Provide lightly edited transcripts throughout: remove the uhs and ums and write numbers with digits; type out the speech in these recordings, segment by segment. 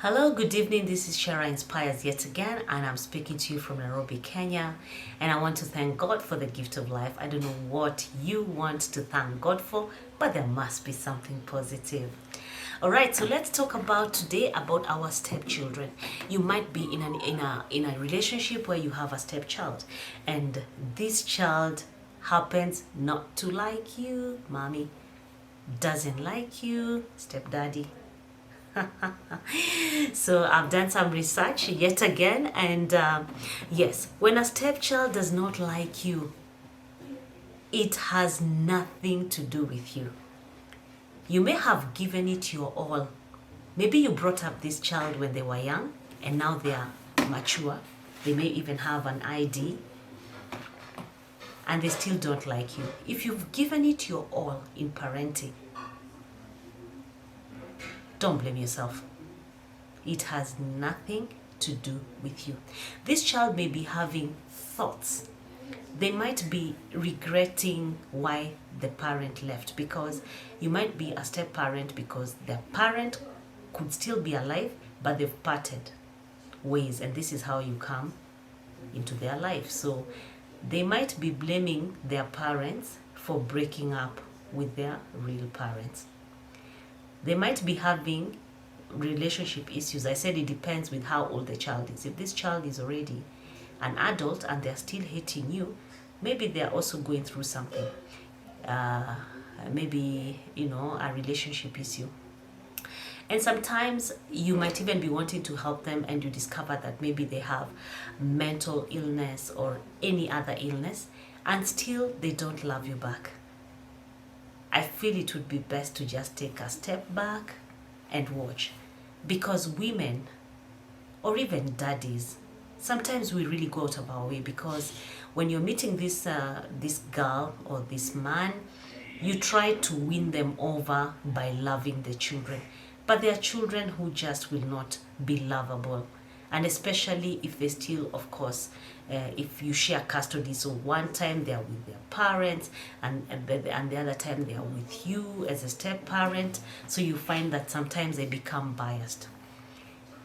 Hello, good evening. This is Shara Inspires yet again, and I'm speaking to you from Nairobi, Kenya. And I want to thank God for the gift of life. I don't know what you want to thank God for, but there must be something positive. All right, so let's talk about today about our stepchildren. You might be in a relationship where you have a stepchild, and this child happens not to like you. Mommy doesn't like you. Stepdaddy. So I've done some research yet again, and yes, when a stepchild does not like you, it has nothing to do with you. You may have given it your all. Maybe you brought up this child when they were young and now they are mature. They may even have an ID and they still don't like you. If you've given it your all in parenting, don't blame yourself. It has nothing to do with you. This child may be having thoughts. They might be regretting why the parent left, because you might be a step parent because the parent could still be alive, but they've parted ways, and this is how you come into their life. So they might be blaming their parents for breaking up with their real parents. They might be having relationship issues. I said it depends with how old the child is. If this child is already an adult and they're still hating you, maybe they're also going through something. Maybe, a relationship issue. And sometimes you might even be wanting to help them and you discover that maybe they have mental illness or any other illness, and still they don't love you back. I feel it would be best to just take a step back and watch, because women or even daddies, sometimes we really go out of our way, because when you're meeting this girl or this man, you try to win them over by loving the children, but there are children who just will not be lovable. And especially if they still, of course, if you share custody, so one time they are with their parents and the other time they are with you as a step parent, so you find that sometimes they become biased.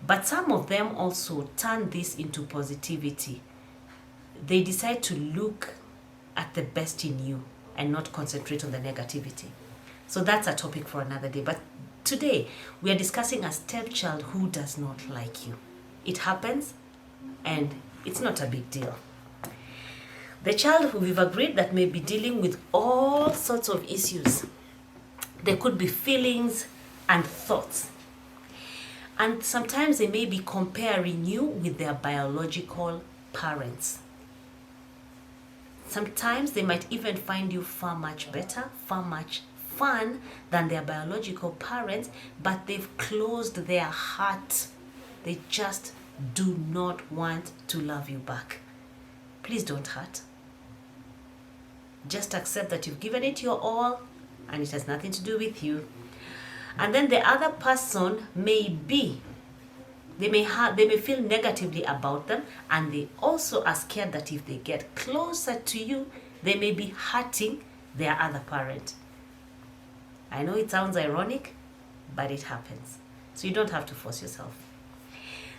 But some of them also turn this into positivity. They decide to look at the best in you and not concentrate on the negativity. So that's a topic for another day. But today we are discussing a stepchild who does not like you. It happens, and it's not a big deal. The child who we've agreed that may be dealing with all sorts of issues. There could be feelings and thoughts. And sometimes they may be comparing you with their biological parents. Sometimes they might even find you far much better, far much fun than their biological parents, but they've closed their heart. They just do not want to love you back. Please don't hurt. Just accept that you've given it your all and it has nothing to do with you. And then the other person may feel negatively about them, and they also are scared that if they get closer to you, they may be hurting their other parent. I know it sounds ironic, but it happens. So you don't have to force yourself.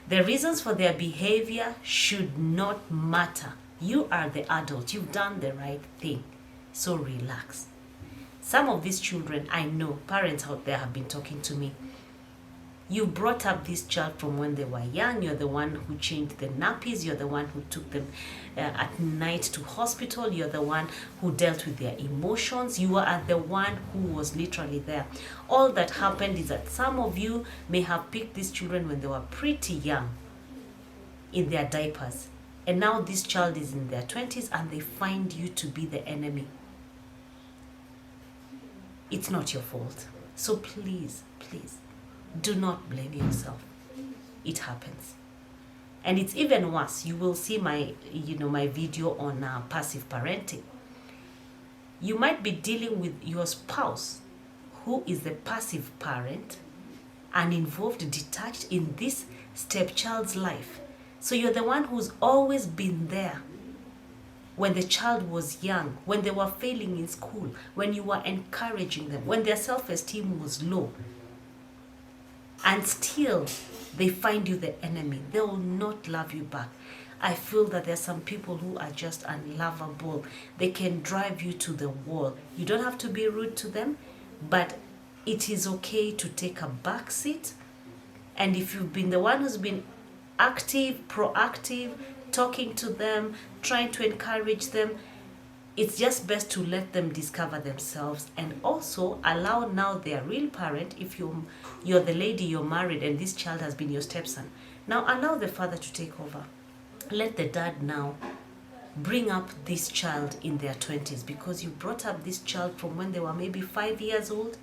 The reasons for their behavior should not matter. You are the adult. You've done the right thing. So relax. Some of these children, I know, parents out there have been talking to me. You brought up this child from when they were young. You're the one who changed the nappies. You're the one who took them at night to hospital. You're the one who dealt with their emotions. You are the one who was literally there. All that happened is that some of you may have picked these children when they were pretty young, in their diapers. And now this child is in their 20s and they find you to be the enemy. It's not your fault. So please, please, do not blame yourself. It happens. And it's even worse. You will see my video on passive parenting. You might be dealing with your spouse who is the passive parent and involved, detached in this stepchild's life. So you're the one who's always been there when the child was young, when they were failing in school, when you were encouraging them, when their self-esteem was low. And still, they find you the enemy. They will not love you back. I feel that there's some people who are just unlovable. They can drive you to the wall. You don't have to be rude to them, but it is okay to take a back seat. And if you've been the one who's been active, proactive, talking to them, trying to encourage them, it's just best to let them discover themselves, and also allow now their real parent, if you're the lady, you're married, and this child has been your stepson, now allow the father to take over. Let the dad now bring up this child in their 20s, because you brought up this child from when they were maybe 5 years old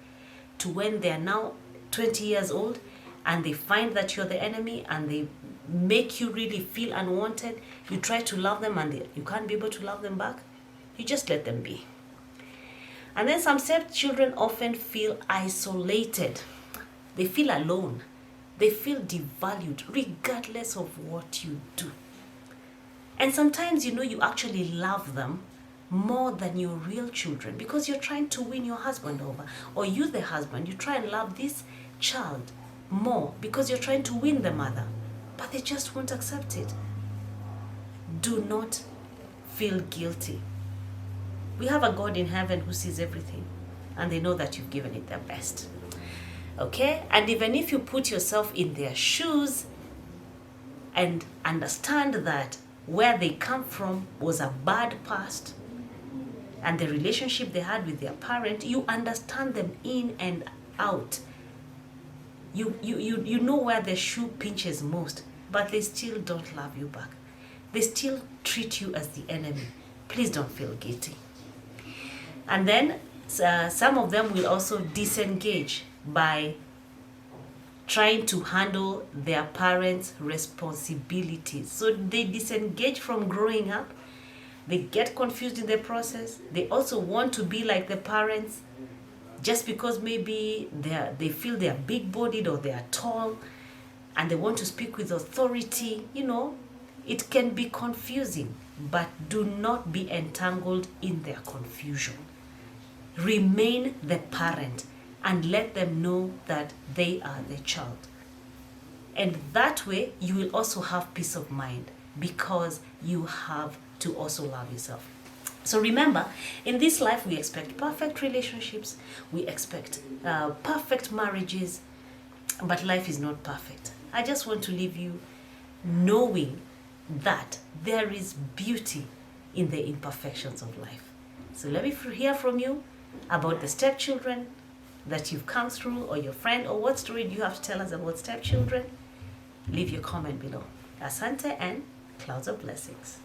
to when they are now 20 years old, and they find that you're the enemy and they make you really feel unwanted. You try to love them and you can't be able to love them back. You just let them be. And then some stepchildren often feel isolated. They feel alone. They feel devalued regardless of what you do. And sometimes, you actually love them more than your real children, because you're trying to win your husband over. Or you, the husband, you try and love this child more because you're trying to win the mother. But they just won't accept it. Do not feel guilty. We have a God in heaven who sees everything, and they know that you've given it their best. Okay? And even if you put yourself in their shoes and understand that where they come from was a bad past, and the relationship they had with their parent, you understand them in and out. You know where the shoe pinches most, but they still don't love you back. They still treat you as the enemy. Please don't feel guilty. And then some of them will also disengage by trying to handle their parents' responsibilities. So they disengage from growing up. They get confused in the process. They also want to be like the parents, just because maybe they feel they are big-bodied or they are tall and they want to speak with authority. It can be confusing, but do not be entangled in their confusion. Remain the parent and let them know that they are the child. And that way, you will also have peace of mind, because you have to also love yourself. So remember, in this life, we expect perfect relationships, we expect perfect marriages, but life is not perfect. I just want to leave you knowing that there is beauty in the imperfections of life. So let me hear from you about the stepchildren that you've come through, or your friend, or what story do you have to tell us about stepchildren. Leave your comment below. Asante and clouds of blessings.